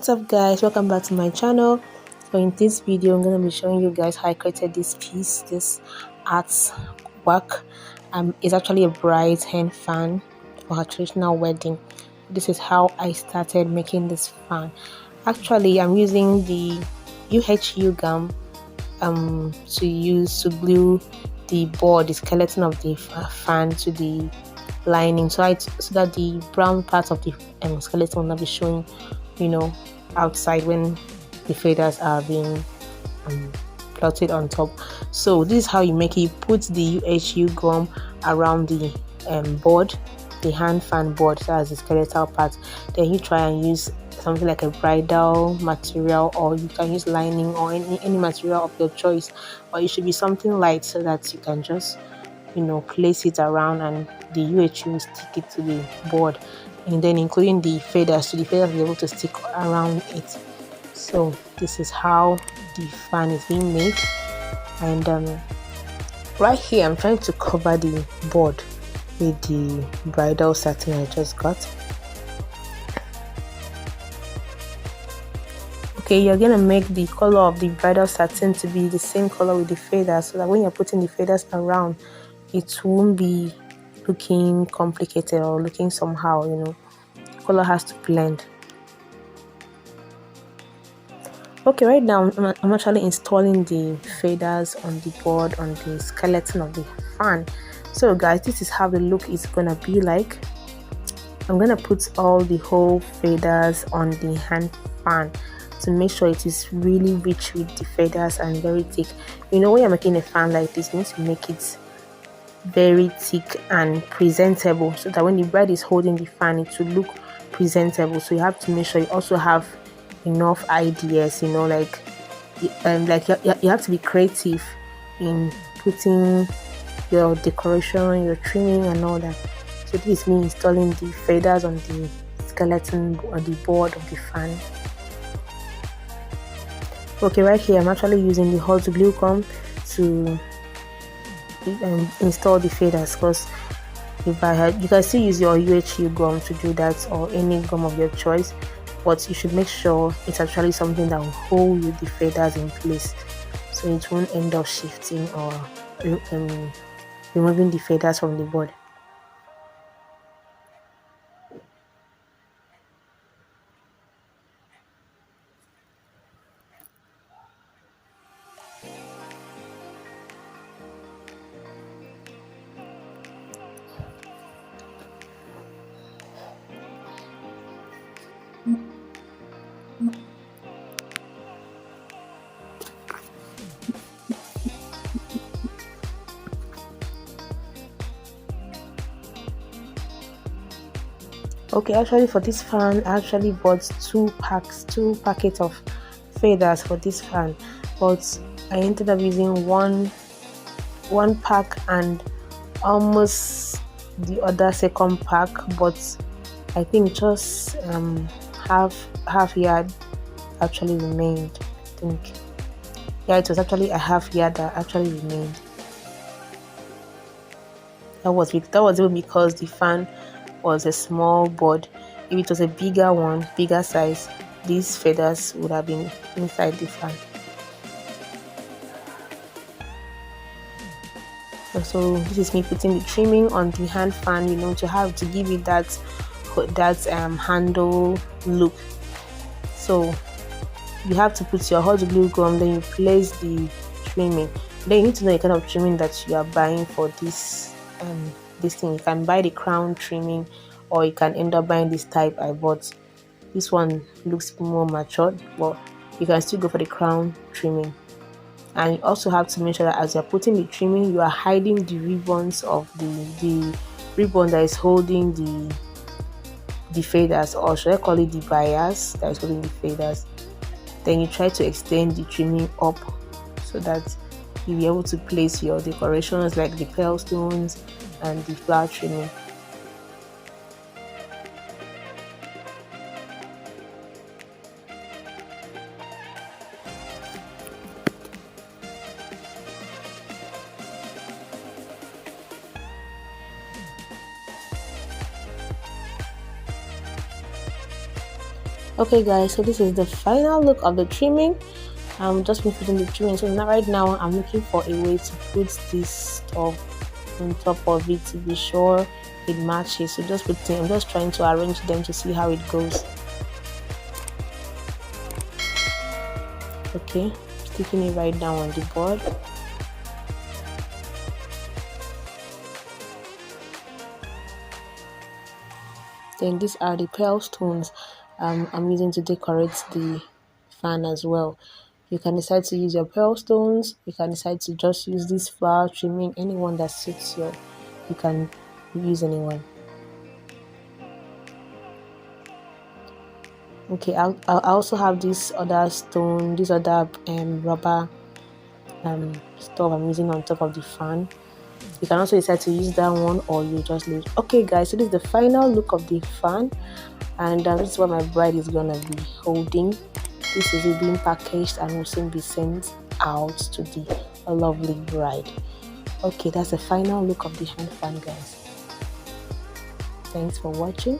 What's up guys, welcome back to my channel. So in this video I'm going to be showing you guys how I created this piece, this artwork. It's actually a bride's hand fan for her traditional wedding. This is how I started making this fan. Actually I'm using the UHU gum to glue the board, the skeleton of the fan to the lining, so that the brown part of the skeleton will not be showing, outside when the feathers are being plotted on top. So this is how you make it. You put the UHU gum around the board, the hand fan board, so as the skeletal part. Then you try and use something like a bridal material, or you can use lining or any material of your choice, or it should be something light so that you can just place it around and the UHU stick it to the board, and then including the feathers, so the feathers will be able to stick around it. So this is how the fan is being made. And right here I'm trying to cover the board with the bridal satin I just got. Okay, you're gonna make the color of the bridal satin to be the same color with the feathers, so that when you're putting the feathers around, it won't be looking complicated or looking somehow. The color has to blend. Okay, right now I'm actually installing the feathers on the board, on the skeleton of the fan. So guys, this is how the look is gonna be like. I'm gonna put all the whole feathers on the hand fan to make sure it is really rich with the feathers and very thick. When you're making a fan like this, you need to make it very thick and presentable, so that when the bride is holding the fan, it will look presentable. So you have to make sure you also have enough ideas, you have to be creative in putting your decoration, your trimming and all that. So this is me installing the feathers on the skeleton or the board of the fan. Okay, right here I'm actually using the hot glue gum to install the feathers, because you can still use your UHU gum to do that, or any gum of your choice, but you should make sure it's actually something that will hold the feathers in place, so it won't end up shifting or removing the feathers from the board. Okay, actually for this fan I actually bought two packets of feathers for this fan, but I ended up using one pack and almost the other second pack, but I think just half yard actually remained. I think, yeah, it was actually a half yard that actually remained. That was even because the fan was a small board. If it was a bigger size, these feathers would have been inside the fan. And so this is me putting the trimming on the hand fan, to give it that handle look. So you have to put your hot glue gum, then you place the trimming. Then you need to know the kind of trimming that you are buying for this thing. You can buy the crown trimming, or you can end up buying this type I bought. This one looks more matured, but you can still go for the crown trimming. And you also have to make sure that as you're putting the trimming, you are hiding the ribbons of the ribbon that is holding the feathers, or should I call it the bias that is holding the feathers. Then you try to extend the trimming up so that you'll be able to place your decorations like the pearl stones and the flower trimming. Okay guys, so this is the final look of the trimming. I'm just been putting the trimming, so now right now I'm looking for a way to put this stuff on top of it to be sure it matches. So I'm just trying to arrange them to see how it goes. Okay, sticking it right down on the board. Then these are the pearl stones I'm using to decorate the fan as well. You can decide to use your pearl stones. You can decide to just use this flower trimming, anyone that suits you. You can use anyone. Okay, I also have this other stone, this other rubber stuff I'm using on top of the fan. You can also decide to use that one, or you just leave. Okay guys, so this is the final look of the fan, and this is what my bride is gonna be holding. This is it being packaged and will soon be sent out to the lovely bride. Okay, that's the final look of the hand fan, guys. Thanks for watching.